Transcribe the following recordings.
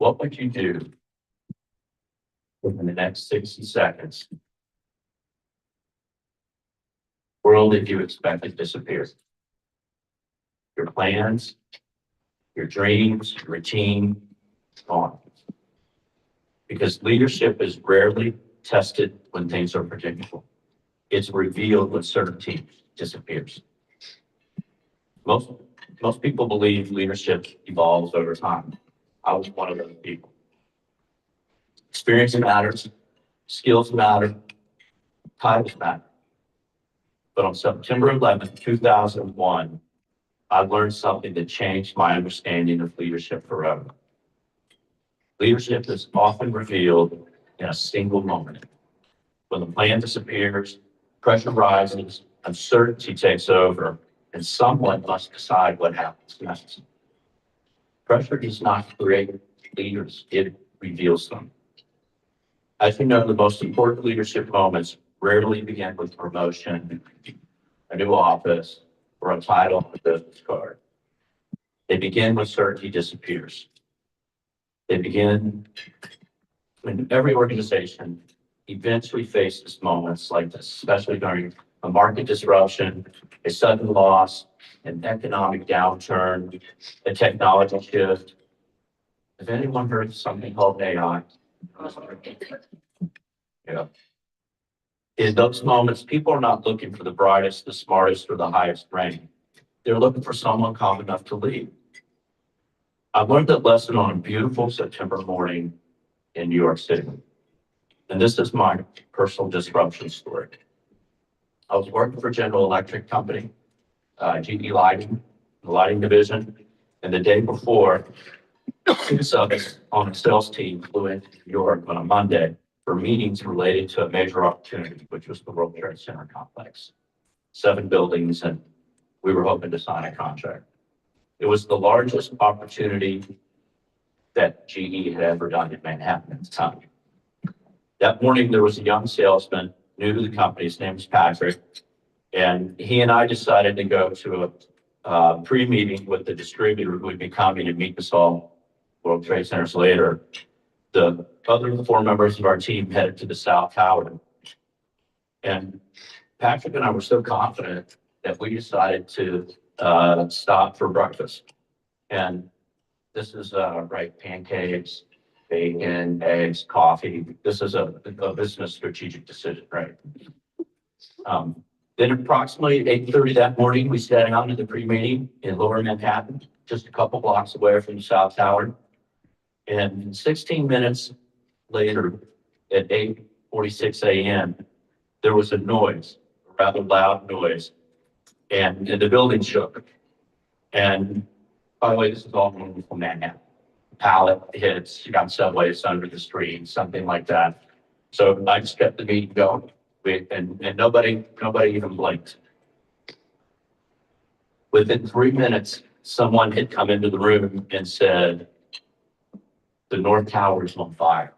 What would you do within the next 60 seconds? World, if you expect it disappears. Your plans, your dreams, your routine, gone. Because leadership is rarely tested when things are predictable. It's revealed when certainty disappears. Most people believe leadership evolves over time. I was one of those people. Experience matters, skills matter, titles matter. But on September 11th, 2001, I learned something that changed my understanding of leadership forever. Leadership is often revealed in a single moment. When the plan disappears, pressure rises, uncertainty takes over, and someone must decide what happens next. Pressure does not create leaders, it reveals them. As you know, the most important leadership moments rarely begin with promotion, a new office, or a title on a business card. They begin when certainty disappears. They begin when every organization eventually faces moments like this, especially during a market disruption, a sudden loss, an economic downturn, a technology shift. Has anyone heard of something called AI? Yeah. In those moments, people are not looking for the brightest, the smartest, or the highest rank. They're looking for someone calm enough to lead. I learned that lesson on a beautiful September morning in New York City. And this is my personal disruption story. I was working for General Electric Company, GE Lighting, the lighting division. And the day before, two of us on the sales team flew into New York on a Monday for meetings related to a major opportunity, which was the World Trade Center complex. 7 buildings, and we were hoping to sign a contract. It was the largest opportunity that GE had ever done in Manhattan at the time. That morning, there was a young salesman, new to the company. His name was Patrick. And he and I decided to go to a pre-meeting with the distributor who would be coming to meet us all World Trade Centers later. The other 4 members of our team headed to the South Tower. And Patrick and I were so confident that we decided to stop for breakfast. And this is right, pancakes, bacon, eggs, coffee. This is a business strategic decision, right? Then approximately 8:30 that morning, we sat down to the pre-meeting in Lower Manhattan, just a couple blocks away from the South Tower. And 16 minutes later, at 8:46 a.m., there was a noise, a rather loud noise, and the building shook. And by the way, this is all normal from Manhattan. Pallet hits, you got subways under the street, something like that. So I just kept the meeting going, and nobody even blinked. Within 3 minutes, someone had come into the room and said, "The North Tower is on fire."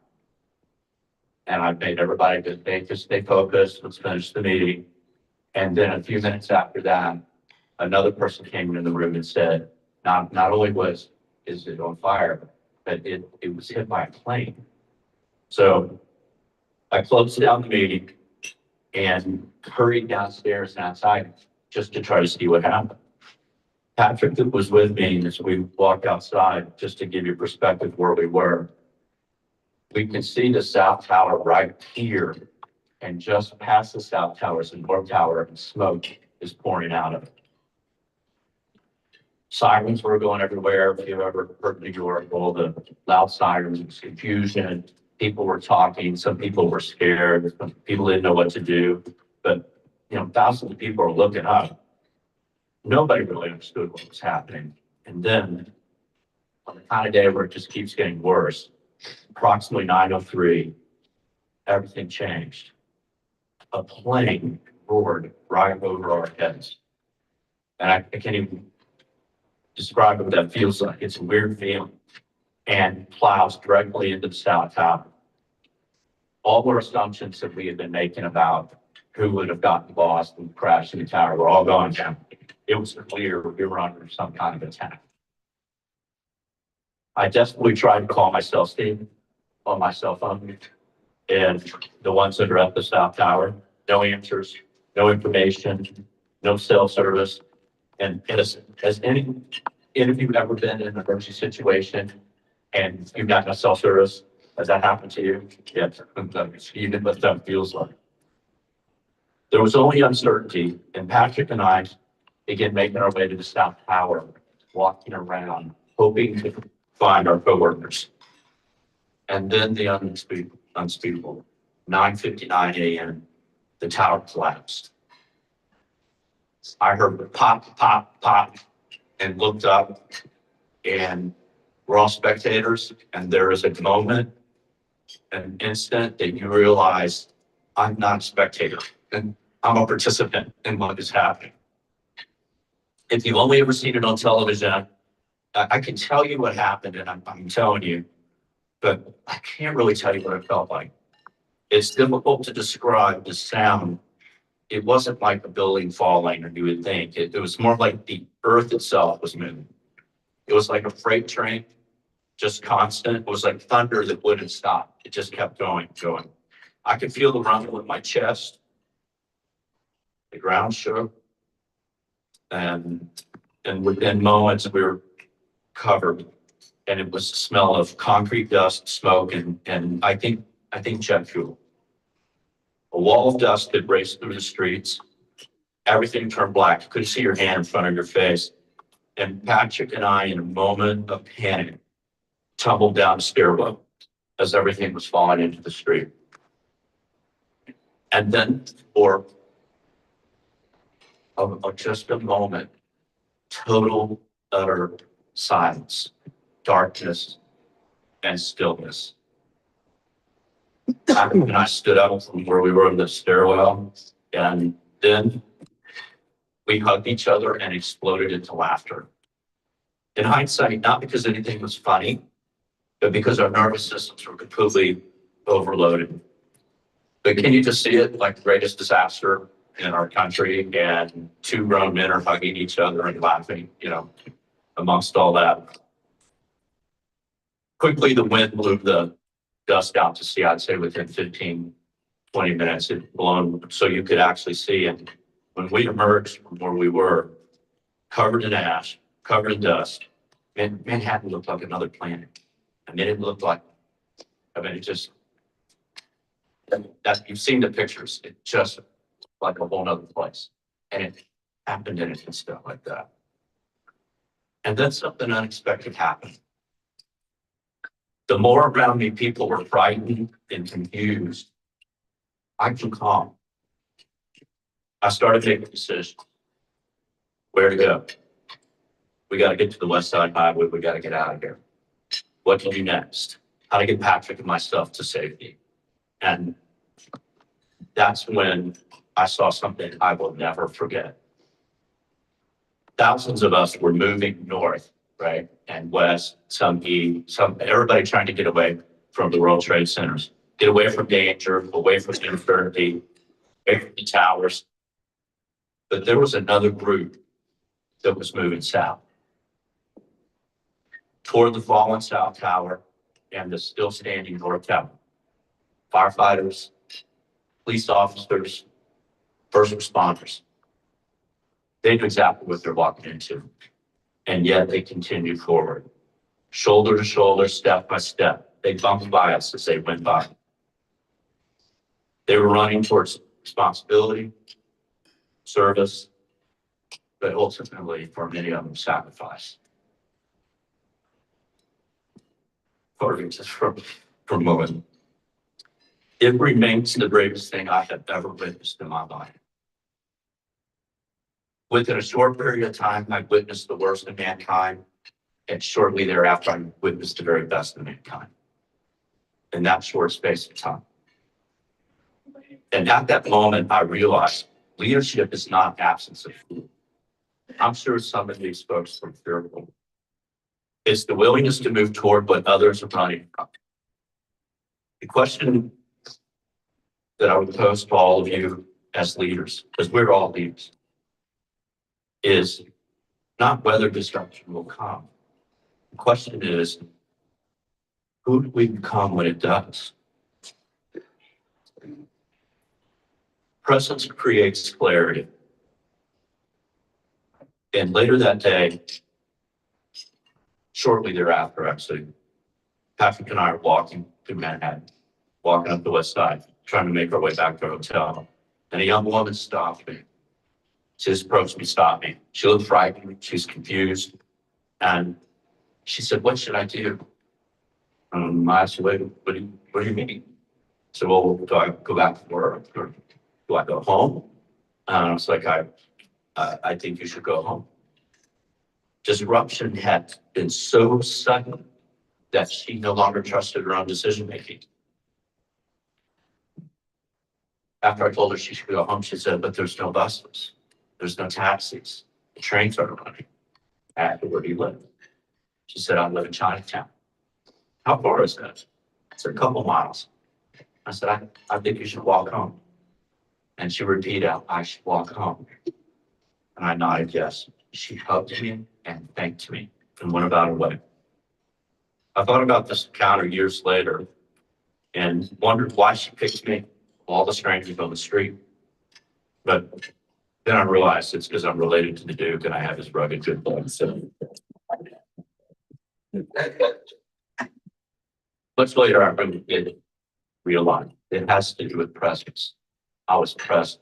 And I made everybody just stay focused, let's finish the meeting. And then a few minutes after that, another person came into the room and said, not only is it on fire, but it was hit by a plane. So I closed down the meeting and hurried downstairs and outside just to try to see what happened. Patrick was with me as we walked outside, just to give you perspective where we were. We can see the South Tower right here, and just past the South Tower is the North Tower, and smoke is pouring out of it. Sirens were going everywhere. If you've ever heard New York, all the loud sirens, it was confusion. People were talking. Some people were scared. Some people didn't know what to do. But, thousands of people were looking up. Nobody really understood what was happening. And then, on the kind of day where it just keeps getting worse, approximately 9:03, everything changed. A plane roared right over our heads. And I can't even describe what that feels like. It's a weird feeling. And plows directly into the South Tower. All our assumptions that we had been making about who would have gotten lost and crashed in the tower were all gone down. It was clear we were under some kind of attack. I desperately tried to call myself Steve on my cell phone, and the ones that are at the South Tower, no answers, no information, no cell service. And has any of you ever been in an emergency situation and you've got no cell service? Has that happened to you? Yes, you know what that feels like. There was only uncertainty, and Patrick and I began making our way to the South Tower, walking around, hoping to find our coworkers. And then the unspeakable, 9:59 a.m., the tower collapsed. I heard pop, pop, pop, and looked up, and we're all spectators. And there is a moment, an instant that you realize I'm not a spectator and I'm a participant in what is happening. If you've only ever seen it on television, I can tell you what happened, and I'm telling you, but I can't really tell you what it felt like. It's difficult to describe the sound. It wasn't like a building falling, or you would think. It was more like the earth itself was moving. It was like a freight train, just constant. It was like thunder that wouldn't stop. It just kept going, going. I could feel the rumble in my chest. The ground shook. And within moments, we were covered. And it was the smell of concrete dust, smoke, and I think jet fuel. A wall of dust that raced through the streets. Everything turned black. You couldn't see your hand in front of your face. And Patrick and I, in a moment of panic, tumbled down the stairwell as everything was falling into the street. And then for just a moment, total, utter silence, darkness, and stillness. And I stood up from where we were in the stairwell, and then we hugged each other and exploded into laughter. In hindsight, not because anything was funny, but because our nervous systems were completely overloaded. But can you just see it, like the greatest disaster in our country, and two grown men are hugging each other and laughing, amongst all that. Quickly, the wind blew the dust out to sea. I'd say within 15, 20 minutes, it blown so you could actually see. And when we emerged from where we were, covered in ash, covered in dust, Manhattan looked like another planet. It looked like, it just, that you've seen the pictures, it just like a whole nother place. And it happened in an instant like that. And then something unexpected happened. The more around me people were frightened and confused, I grew calm. I started making decisions. Where to go? We got to get to the West Side Highway. We got to get out of here. What to do next? How to get Patrick and myself to safety. And that's when I saw something I will never forget. Thousands of us were moving north, right, and west, some east, everybody trying to get away from the World Trade Centers, get away from danger, away from uncertainty, away from the towers. But there was another group that was moving south toward the fallen South Tower and the still standing North Tower. Firefighters, police officers, first responders. They knew exactly what they're walking into. And yet they continued forward, shoulder to shoulder, step by step. They bumped by us as they went by. They were running towards responsibility, service, but ultimately, for many of them, sacrifice. Pardon just for a moment. It remains the bravest thing I have ever witnessed in my life. Within a short period of time, I witnessed the worst of mankind, and shortly thereafter, I witnessed the very best of mankind in that short space of time. And at that moment, I realized leadership is not absence of fear. I'm sure some of these folks were fearful. It's the willingness to move toward what others are running from. The question that I would pose to all of you as leaders, because we're all leaders, is not whether disruption will come. The question is, Who do we become when it does? Presence creates clarity. And later that day, shortly thereafter, actually, Patrick and I are walking through Manhattan, walking up the west side, trying to make our way back to our hotel. And a young woman stopped me. She just approached me, stopped me. She looked frightened. She's confused. And she said, "What should I do?" I asked her, what do you mean? So, well, do I go back to work or do I go home? And I was like, I think you should go home. Disruption had been so sudden that she no longer trusted her own decision making. After I told her she should go home, she said, "But there's no buses, there's no taxis, the trains aren't running." I asked her, "Where do you live?" She said, "I live in Chinatown." "How far is that?" I said, "A couple miles." I said, I think you should walk home." And she repeated, "I should walk home." And I nodded yes. She hugged me and thanked me and went about her way. I thought about this encounter years later and wondered why she picked me, of all the strangers on the street. But then I realized it's because I'm related to the Duke and I have his rugged good blood. So much later, I really did realize it has to do with presence. I was present.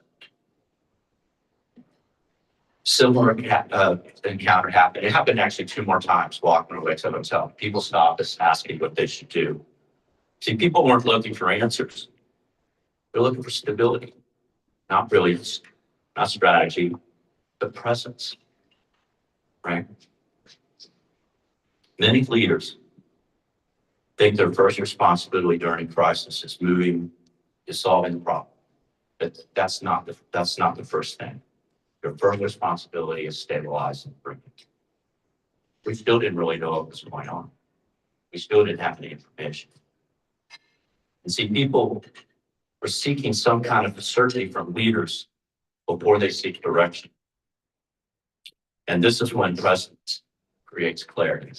Similar encounter happened. It happened actually 2 more times walking away to the hotel. People stopped us asking what they should do. See, people weren't looking for answers. They're looking for stability, not brilliance, not strategy, but presence, right? Many leaders think their first responsibility during crisis is solving the problem. But that's not the first thing. Their first responsibility is stabilize and bring it. We still didn't really know what was going on. We still didn't have any information. And see, people are seeking some kind of certainty from leaders before they seek direction. And this is when presence creates clarity.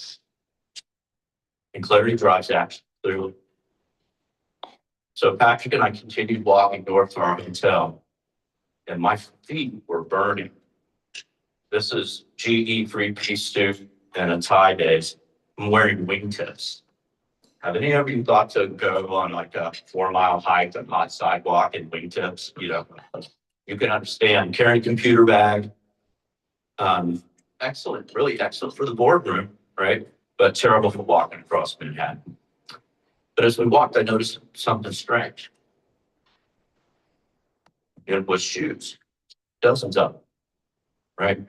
And clarity drives action, clearly. So Patrick and I continued walking north to our hotel, and my feet were burning. This is GE 3-piece suit and a tie days. I'm wearing wingtips. Have any of you thought to go on like a 4-mile hike on hot sidewalk in wingtips? You know, you can understand. Carrying a computer bag. Excellent, really excellent for the boardroom, right? But terrible for walking across Manhattan. But as we walked, I noticed something strange. It was shoes, dozens of them, right?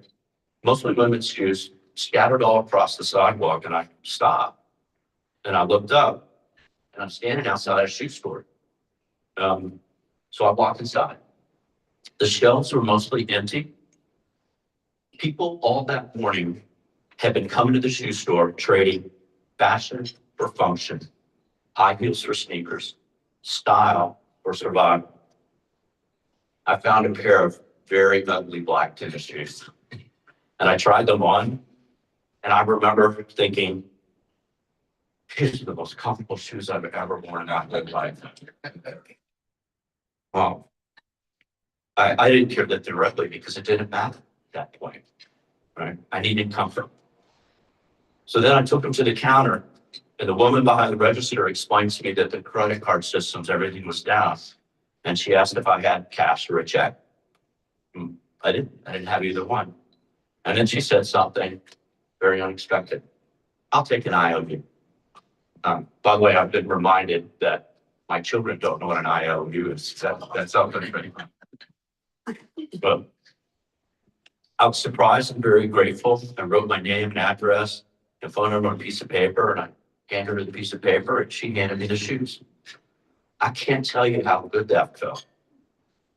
Mostly women's shoes scattered all across the sidewalk, and I stopped and I looked up and I'm standing outside a shoe store. So I walked inside. The shelves were mostly empty. People all that morning had been coming to the shoe store trading fashion for function, high heels for sneakers, style for survival. I found a pair of very ugly black tennis shoes and I tried them on. And I remember thinking, these are the most comfortable shoes I've ever worn in my life. Well, I didn't care that directly because it didn't matter at that point, right? I needed comfort. So then I took them to the counter and the woman behind the register explained to me that the credit card systems, everything was down. And she asked if I had cash or a check. I didn't have either one. And then she said something very unexpected. "I'll take an IOU. By the way, I've been reminded that my children don't know what an IOU is. That's something. But I was surprised and very grateful. I wrote my name and address and phone number on a piece of paper, and I handed her the piece of paper, and she handed me the shoes. I can't tell you how good that felt.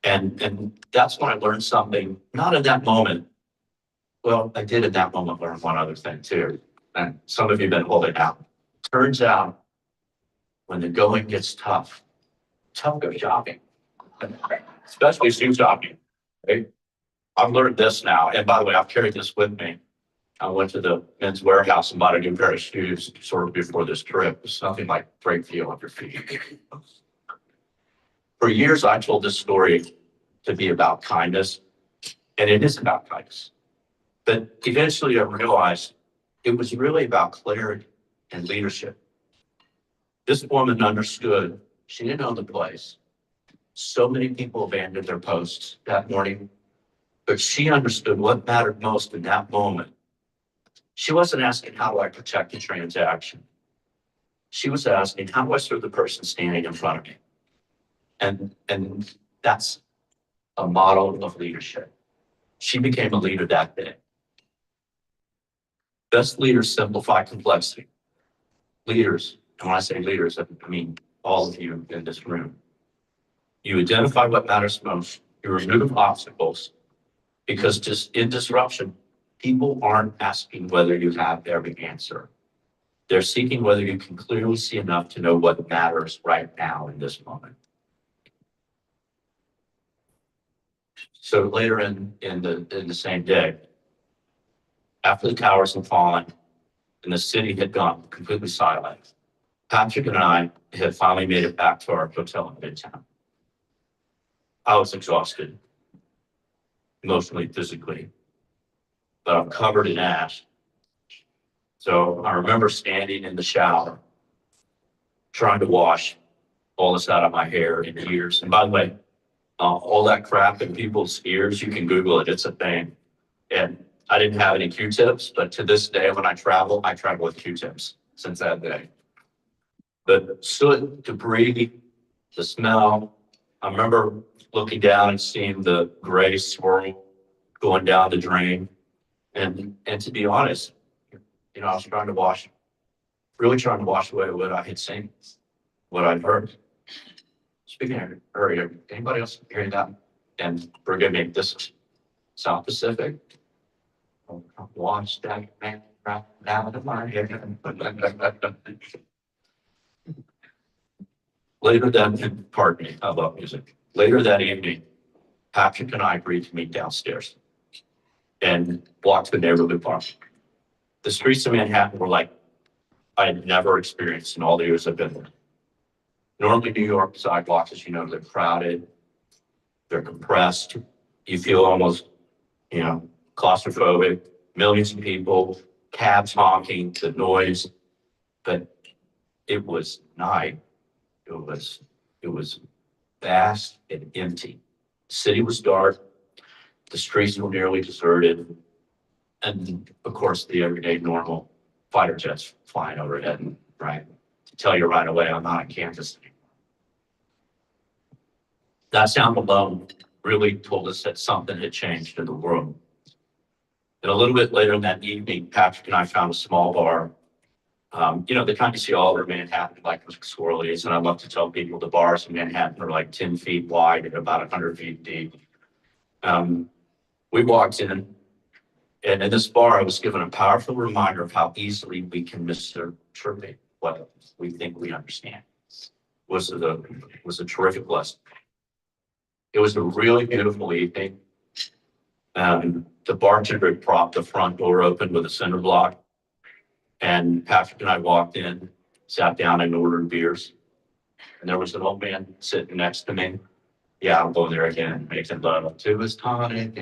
And that's when I learned something, not in that moment. Well, I did at that moment learn one other thing too. And some of you have been holding out. Turns out when the going gets tough go shopping, especially shoe shopping. Right? I've learned this now. And by the way, I've carried this with me. I went to the Men's Warehouse and bought a new pair of shoes sort of before this trip. It's nothing like break feel on your feet. For years, I told this story to be about kindness, and it is about kindness. But eventually I realized it was really about clarity and leadership. This woman understood she didn't own the place. So many people abandoned their posts that morning, but she understood what mattered most in that moment. She wasn't asking, how do I protect the transaction? She was asking, how do I serve the person standing in front of me? And that's a model of leadership. She became a leader that day. Best leaders simplify complexity. Leaders, and when I say leaders, I mean all of you in this room. You identify what matters most. You remove obstacles, because just in disruption, people aren't asking whether you have every answer. They're seeking whether you can clearly see enough to know what matters right now in this moment. So later in the same day, after the towers had fallen and the city had gone completely silent, Patrick and I had finally made it back to our hotel in Midtown. I was exhausted, emotionally, physically, but I'm covered in ash. So I remember standing in the shower, trying to wash all this out of my hair and ears. And by the way, all that crap in people's ears, you can Google it, it's a thing. And I didn't have any Q-tips, but to this day, when I travel with Q-tips since that day. But soot, debris, the smell, I remember looking down and seeing the gray swirl going down the drain. And to be honest, you know, I was really trying to wash away what I had seen, what I'd heard. Speaking of area, anybody else hearing that? And forgive me, this is South Pacific. Watch that man right down to my head. Later that, pardon me, I love music. Later that evening, Patrick and I agreed to meet downstairs and walk to the neighborhood park. The streets of Manhattan were like I had never experienced in all the years I've been there. Normally, New York sidewalks, as you know, they're crowded, they're compressed. You feel almost, you know, claustrophobic, millions of people, cabs honking, the noise. But it was night. It was vast and empty. The city was dark. The streets were nearly deserted. And of course, the everyday normal fighter jets flying overhead, right? To tell you right away, I'm not on campus anymore. That sound alone really told us that something had changed in the world. And a little bit later in that evening, Patrick and I found a small bar. You know, the kind you see all over Manhattan, like swirlies. And I love to tell people the bars in Manhattan are like 10 feet wide and about 100 feet deep. We walked in, and in this bar, I was given a powerful reminder of how easily we can misinterpret what we think we understand. Was a terrific lesson. It was a really beautiful evening. The bartender had propped the front door open with a cinder block. And Patrick and I walked in, sat down and ordered beers. And there was an old man sitting next to me. Yeah, I'll go there again, making love to his tonic.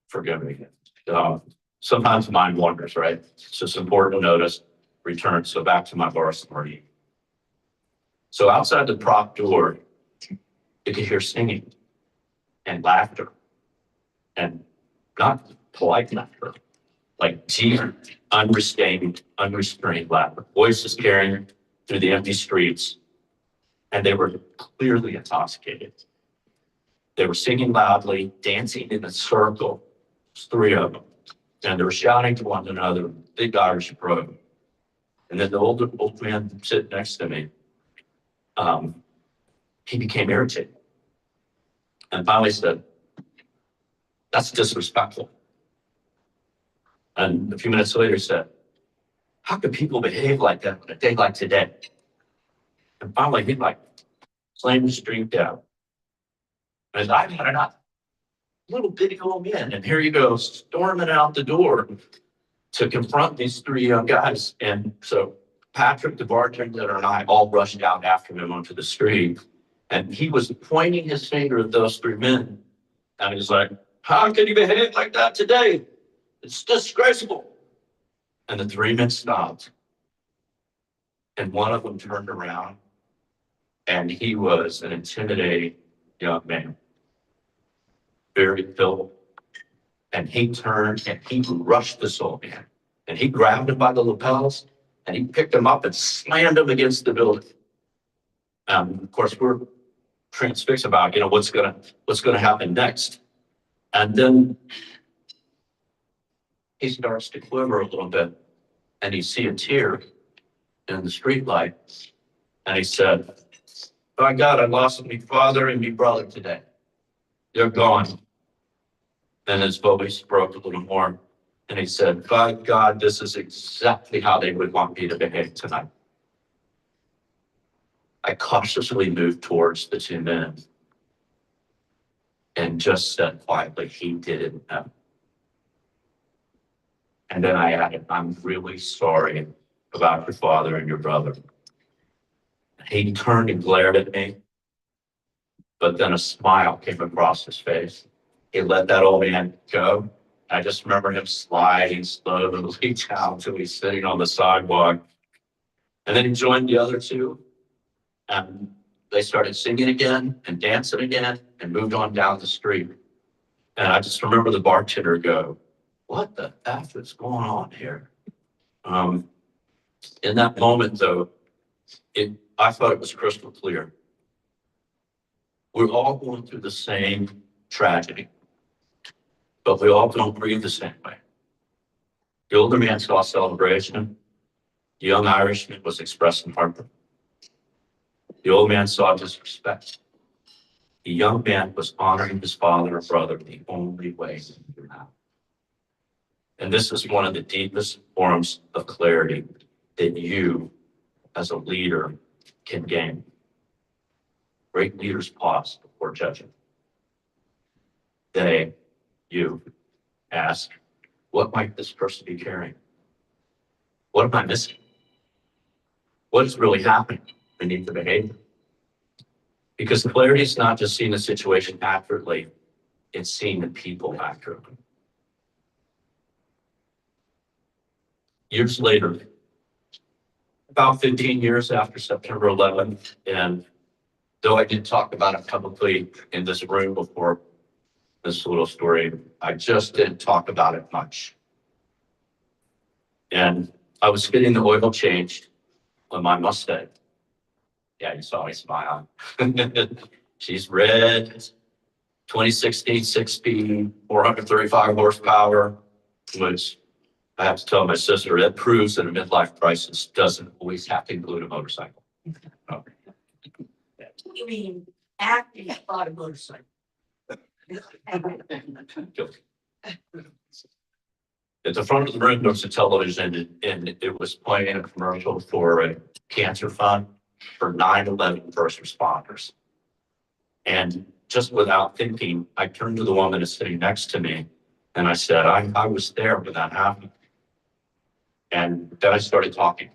Forgive me. Sometimes mind wanders, right? It's just important to notice, return. So back to my bar story. So outside the prop door, you could hear singing and laughter, and not polite laughter, like deep, unrestrained laughter. Voices carrying through the empty streets, and they were clearly intoxicated. They were singing loudly, dancing in a circle. There's three of them, and they were shouting to one another, big Irish brogue. And then the old man sitting next to me, he became irritated and finally said, "That's disrespectful." And a few minutes later said, "How could people behave like that on a day like today?" And finally he slammed his drink down. And I had enough. little bitty old man. And here he goes, storming out the door to confront these three young guys. And so Patrick, the bartender, and I all rushed out after him onto the street. And he was pointing his finger at those three men. And he's like, how can you behave like that today? It's disgraceful. And the three men stopped. And one of them turned around. And he was an intimidating young man. Very filled. And he turned and he rushed this old man. And he grabbed him by the lapels and he picked him up and slammed him against the building. Of course, we're transfixed about, what's gonna happen next. And then he starts to quiver a little bit and you see a tear in the street light. And he said, by God, I lost my father and my brother today. They're gone. Then his voice broke a little more. And he said, by God, this is exactly how they would want me to behave tonight. I cautiously moved towards the two men and just said quietly, he didn't know. And then I added, I'm really sorry about your father and your brother. He turned and glared at me, but then a smile came across his face. He let that old man go. I just remember him sliding slowly down till he's sitting on the sidewalk. And then he joined the other two. And they started singing again and dancing again and moved on down the street. And I just remember the bartender go, what the F is going on here? In that moment, though, I thought it was crystal clear. We're all going through the same tragedy, but we all don't grieve the same way. The older man saw celebration. The young Irishman was expressing heartbreak. The old man saw disrespect. The young man was honoring his father or brother the only way he knew how. And this is one of the deepest forms of clarity that you, as a leader, can gain. Great leaders pause before judging. You ask, what might this person be carrying? What am I missing? What is really happening beneath the behavior? Because clarity is not just seeing the situation accurately, it's seeing the people accurately. Years later, about 15 years after September 11th, and though I did talk about it publicly in this room before, this little story, I just didn't talk about it much. And I was getting the oil changed on my Mustang. Yeah, you saw me smile. She's red, 2016 6-speed, 435 horsepower, which I have to tell my sister, that proves that a midlife crisis doesn't always have to include a motorcycle. Oh. You mean acting on a motorcycle? At the front of the room, there was a television, and it was playing a commercial for a cancer fund for 9/11 first responders. And just without thinking, I turned to the woman that's sitting next to me, and I said, I was there when that happened. And then I started talking.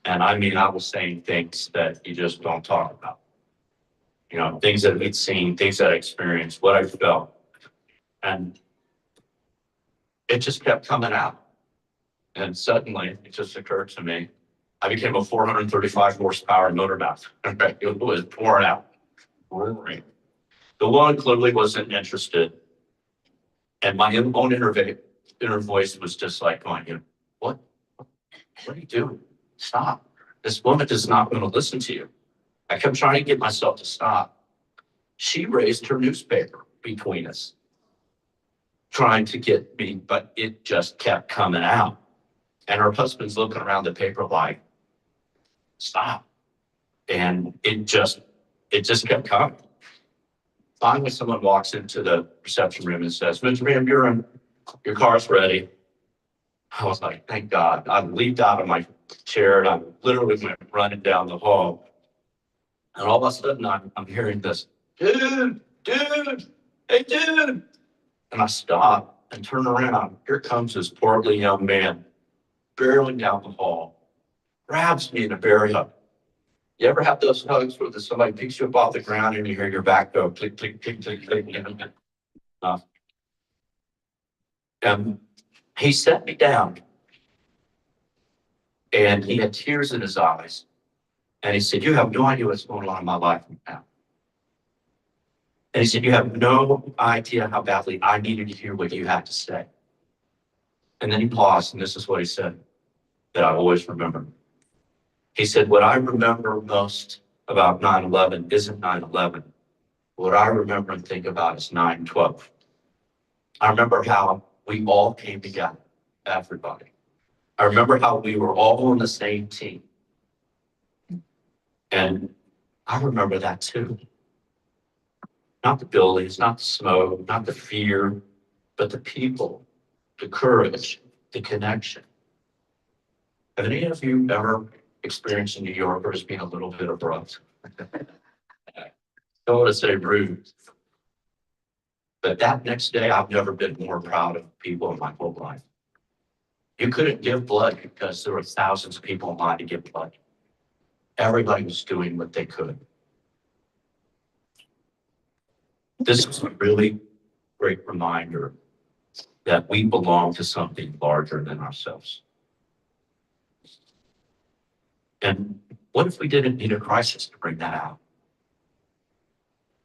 And I mean, I was saying things that you just don't talk about. Things that we'd seen, things that I experienced, what I felt. And it just kept coming out. And suddenly it just occurred to me, I became a 435 horsepower motor mouth. It was pouring out. Roaring. The woman clearly wasn't interested. And my own inner voice was just like going, what are you doing? Stop. This woman is not going to listen to you. I kept trying to get myself to stop. She raised her newspaper between us, trying to get me, but it just kept coming out. And her husband's looking around the paper like, stop. And it just kept coming. Finally, someone walks into the reception room and says, Mr. Van Buren, your car's ready. I was like, thank God. I leaped out of my chair and I literally went running down the hall. And all of a sudden, I'm hearing this, dude, hey, dude. And I stop and turn around. Here comes this portly young man barreling down the hall, grabs me in a bear hug. You ever have those hugs where somebody picks you up off the ground and you hear your back go click, click, click, click, click, and he set me down and he had tears in his eyes. And he said, "You have no idea what's going on in my life now." And he said, "You have no idea how badly I needed to hear what you had to say." And then he paused, and this is what he said that I always remember. He said, "What I remember most about 9/11 isn't 9/11. What I remember and think about is 9/12. I remember how we all came together, everybody. I remember how we were all on the same team. And I remember that too. Not the buildings, not the smoke, not the fear, but the people, the courage, the connection." Have any of you ever experienced in New Yorkers being a little bit abrupt? Don't want to say rude, but that next day, I've never been more proud of people in my whole life. You couldn't give blood because there were thousands of people in line to give blood. Everybody was doing what they could. This is a really great reminder that we belong to something larger than ourselves. And what if we didn't need a crisis to bring that out?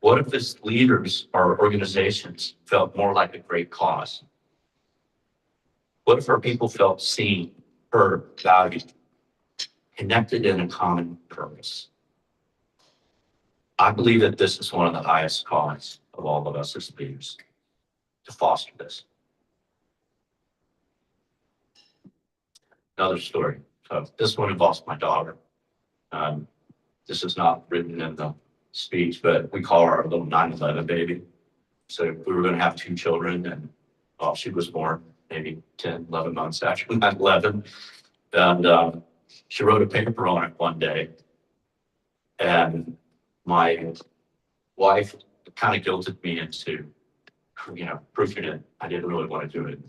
What if as leaders or organizations felt more like a great cause? What if our people felt seen, heard, valued, connected in a common purpose? I believe that this is one of the highest callings of all of us as leaders, to foster this. Another story. So this one involves my daughter. This is not written in the speech, but we call her our little 9/11 baby. So we were going to have two children, and she was born maybe 10, 11 months after 9/11. And she wrote a paper on it one day. And my wife kind of guilted me into, proofing it. I didn't really want to do it.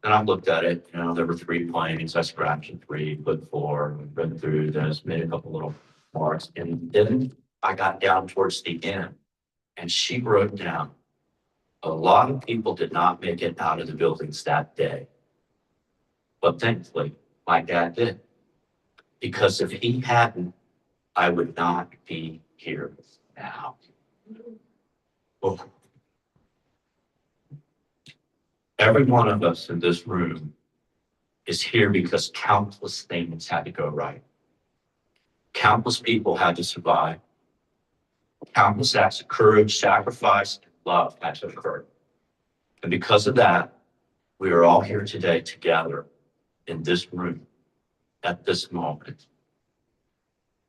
And I looked at it, there were 3 planes. I scratched 3, put 4, read through this, made a couple little marks. And then I got down towards the end, and she wrote down, "A lot of people did not make it out of the buildings that day. But thankfully, my dad did. Because if he hadn't, I would not be here now." Oh. Every one of us in this room is here because countless things had to go right. Countless people had to survive. Countless acts of courage, sacrifice, and love had to occur. And because of that, we are all here today together in this room at this moment.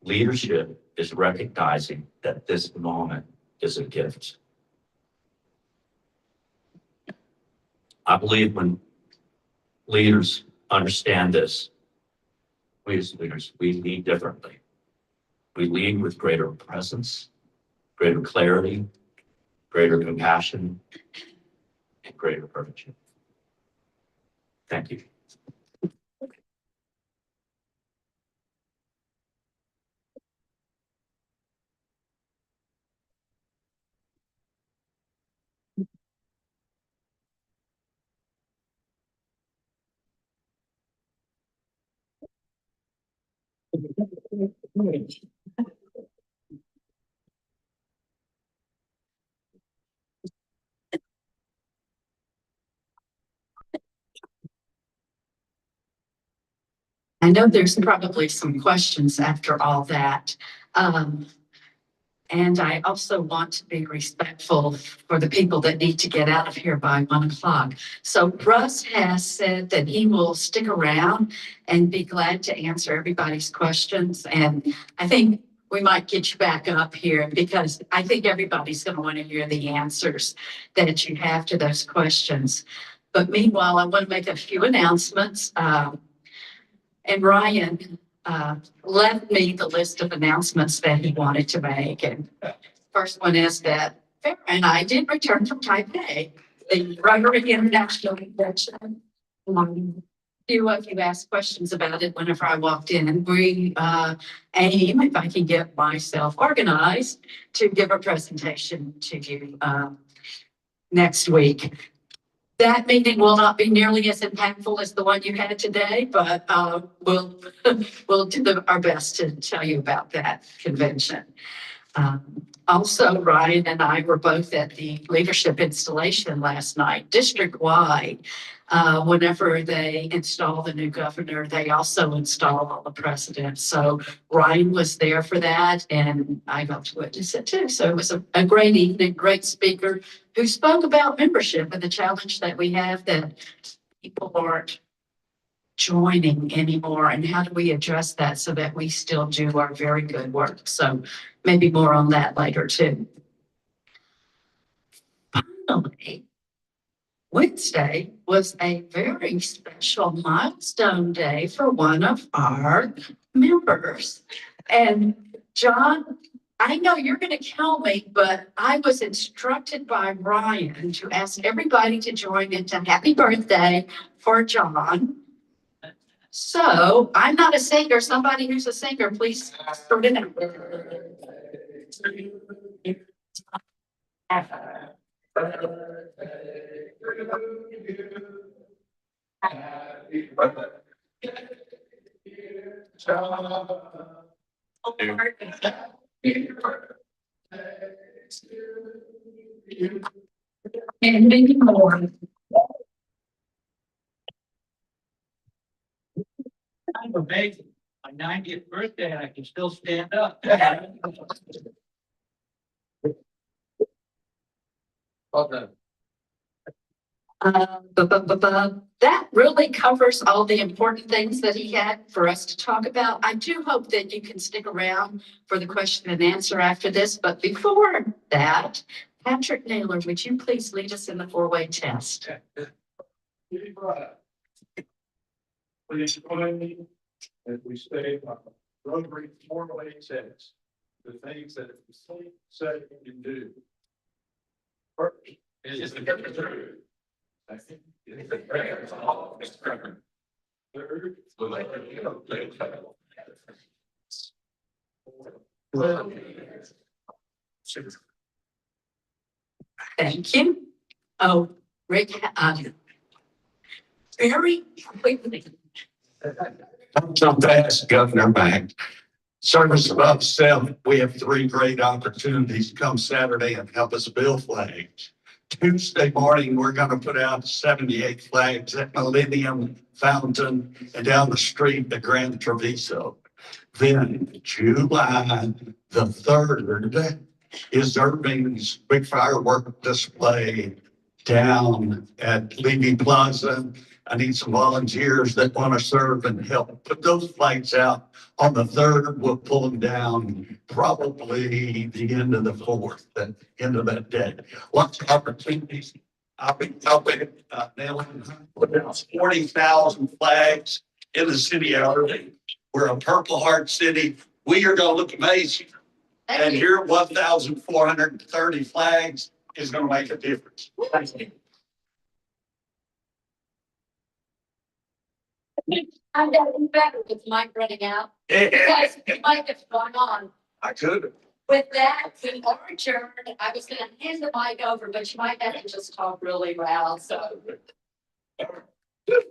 Leadership is recognizing that this moment is a gift. I believe when leaders understand this, we as leaders, we lead differently. We lead with greater presence, greater clarity, greater compassion, and greater courage. Thank you. I know there's probably some questions after all that. And I also want to be respectful for the people that need to get out of here by 1 o'clock. So Russ has said that he will stick around and be glad to answer everybody's questions. And I think we might get you back up here because I think everybody's going to want to hear the answers that you have to those questions. But meanwhile, I want to make a few announcements. And Ryan left me the list of announcements that he wanted to make. And first one is that Farrah and I did return from Taipei. the Rotary International Convention. Few of you asked questions about it whenever I walked in. We aim, if I can get myself organized, to give a presentation to you next week. That meeting will not be nearly as impactful as the one you had today, but we'll we'll do our best to tell you about that convention. Also, Ryan and I were both at the leadership installation last night, district-wide. Whenever they install the new governor, they also install all the presidents. So Ryan was there for that, and I got to witness it too. So it was a great evening, great speaker who spoke about membership and the challenge that we have that people aren't joining anymore, and how do we address that so that we still do our very good work. So maybe more on that later too. Finally, Wednesday was a very special milestone day for one of our members. And John, I know you're going to kill me, but I was instructed by Ryan to ask everybody to join into happy birthday for John. So I'm not a singer. Somebody who's a singer, please start it out. And many more. I'm amazing. My 90th birthday and I can still stand up. Okay. That really covers all the important things that he had for us to talk about. I do hope that you can stick around for the question and answer after this. But before that, Patrick Naylor, would you please lead us in the four-way test? Please join me as we say, Rotary formally says the things that we say and do. First is the truth. Second is the prayers of all Mr. Irving. Third, the Thank you. Oh, Rick, very quickly. Jump fast, Governor Mac. Service above self, we have three great opportunities come Saturday and help us build flags. Tuesday morning, we're going to put out 78 flags at Millennium Fountain and down the street at Grand Treviso. Then July the 3rd is Irving's big firework display down at Levy Plaza. I need some volunteers that want to serve and help put those flags out. On the 3rd, we'll pull them down probably the end of the 4th, the end of that day. Lots of opportunities. I'll be helping nailing, put out 40,000 flags in the city of Irving. We're a Purple Heart city. We are going to look amazing. And here, 1,430 flags is going to make a difference. Thank you. I'm getting better with Mike running out. Because the mic is going on. I could. With that, we are adjourned. I was going to hand the mic over, but you might have to just talk really loud. So.